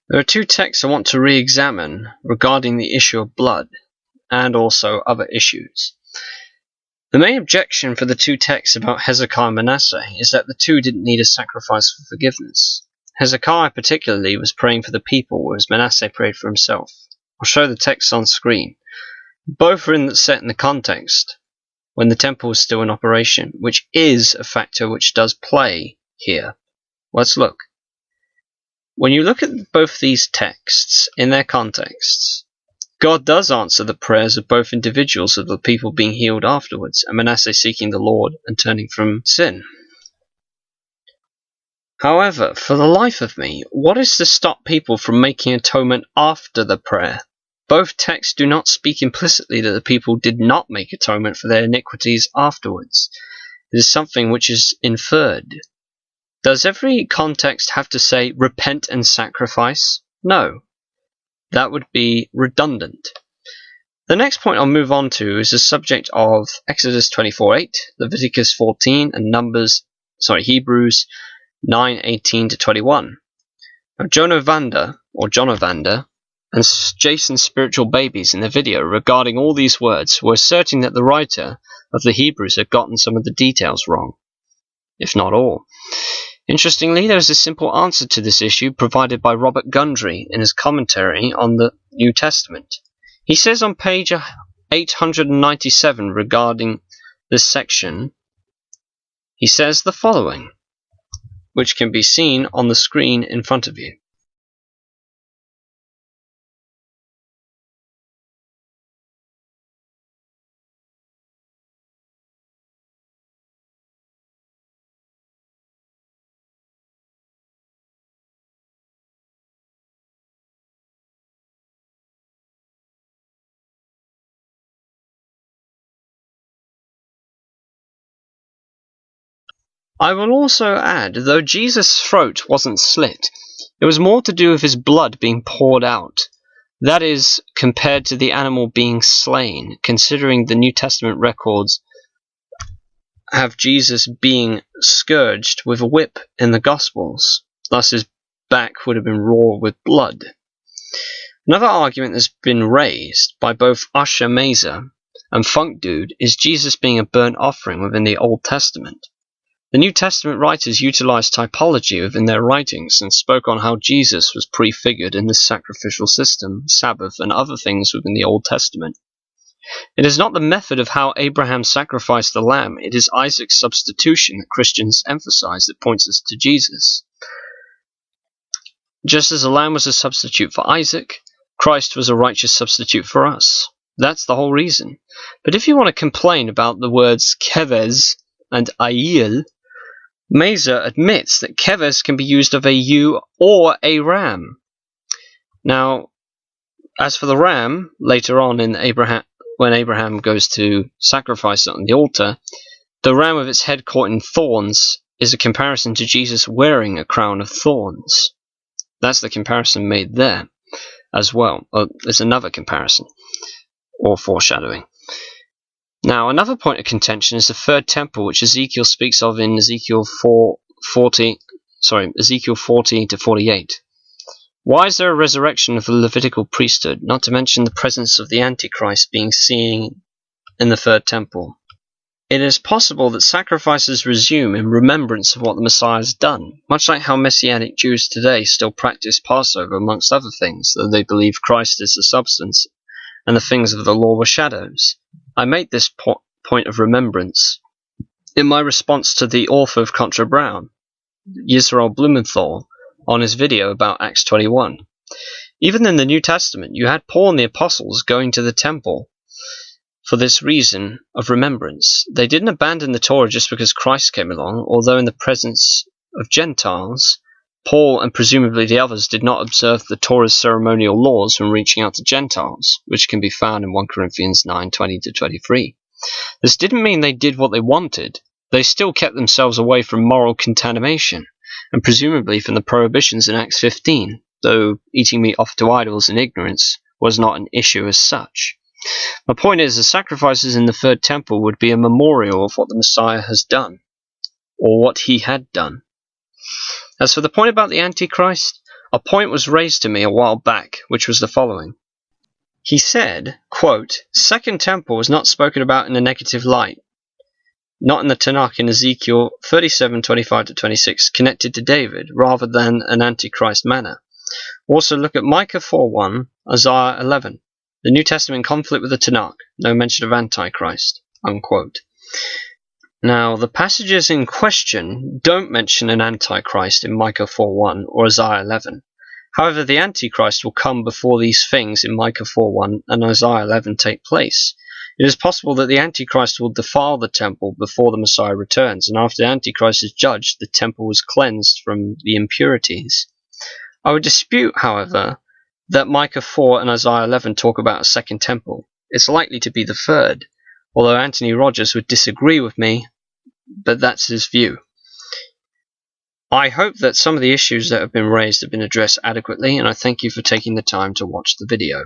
There are two texts I want to re-examine regarding the issue of blood, and also other issues. The main objection for the two texts about Hezekiah and Manasseh is that the two didn't need a sacrifice for forgiveness. Hezekiah particularly was praying for the people, whereas Manasseh prayed for himself. I'll show the texts on screen. Both are set in the context when the temple was still in operation, which is a factor which does play here. Let's look. When you look at both these texts in their contexts, God does answer the prayers of both individuals of the people being healed afterwards, and Manasseh seeking the Lord and turning from sin. However, for the life of me, what is to stop people from making atonement after the prayer? Both texts do not speak implicitly that the people did not make atonement for their iniquities afterwards. It is something which is inferred. Does every context have to say repent and sacrifice? No. That would be redundant. The next point I'll move on to is the subject of Exodus 24:8, Leviticus 14, and Hebrews 9:18-21. Now, John Evander, and Jason's spiritual babies in the video regarding all these words were asserting that the writer of the Hebrews had gotten some of the details wrong, if not all. Interestingly, there is a simple answer to this issue provided by Robert Gundry in his commentary on the New Testament. He says on page 897 regarding this section, he says the following, which can be seen on the screen in front of you. I will also add, though Jesus' throat wasn't slit, it was more to do with his blood being poured out. That is, compared to the animal being slain, considering the New Testament records have Jesus being scourged with a whip in the Gospels. Thus his back would have been raw with blood. Another argument that's been raised by both Usher Mazer and Funk Dude is Jesus being a burnt offering within the Old Testament. The New Testament writers utilized typology within their writings and spoke on how Jesus was prefigured in the sacrificial system, Sabbath, and other things within the Old Testament. It is not the method of how Abraham sacrificed the lamb, it is Isaac's substitution that Christians emphasize that points us to Jesus. Just as a lamb was a substitute for Isaac, Christ was a righteous substitute for us. That's the whole reason. But if you want to complain about the words keves and ayil, Mazer admits that keves can be used of a ewe or a ram. Now, as for the ram, later on when Abraham goes to sacrifice it on the altar, the ram with its head caught in thorns is a comparison to Jesus wearing a crown of thorns. That's the comparison made there as well. There's another comparison, or foreshadowing. Now, another point of contention is the third temple, which Ezekiel speaks of in Ezekiel 40 to 48. Why is there a resurrection of the Levitical priesthood, not to mention the presence of the Antichrist being seen in the third temple? It is possible that sacrifices resume in remembrance of what the Messiah has done, much like how Messianic Jews today still practice Passover amongst other things, though they believe Christ is the substance and the things of the law were shadows. I made this point of remembrance in my response to the author of Contra Brown, Yisrael Blumenthal, on his video about Acts 21. Even in the New Testament, you had Paul and the apostles going to the temple for this reason of remembrance. They didn't abandon the Torah just because Christ came along, although in the presence of Gentiles, Paul and presumably the others did not observe the Torah's ceremonial laws when reaching out to Gentiles, which can be found in 1 Corinthians 9:20-23. This didn't mean they did what they wanted. They still kept themselves away from moral contamination, and presumably from the prohibitions in Acts 15, though eating meat offered to idols in ignorance was not an issue as such. My point is, the sacrifices in the third temple would be a memorial of what the Messiah has done, or what he had done. As for the point about the Antichrist, A point was raised to me a while back, which was the following. He said, quote, Second Temple was not spoken about in a negative light, not in the Tanakh in Ezekiel 37:25-26, connected to David, rather than an Antichrist manner. Also look at Micah 4:1, Isaiah 11. The New Testament in conflict with the Tanakh, no mention of Antichrist, unquote. Now, the passages in question don't mention an Antichrist in Micah 4:1 or Isaiah 11. However, the Antichrist will come before these things in Micah 4:1 and Isaiah 11 take place. It is possible that the Antichrist will defile the temple before the Messiah returns, and after the Antichrist is judged, the temple was cleansed from the impurities. I would dispute, however, that Micah 4 and Isaiah 11 talk about a second temple. It's likely to be the third, although Anthony Rogers would disagree with me, but that's his view. I hope that some of the issues that have been raised have been addressed adequately, and I thank you for taking the time to watch the video.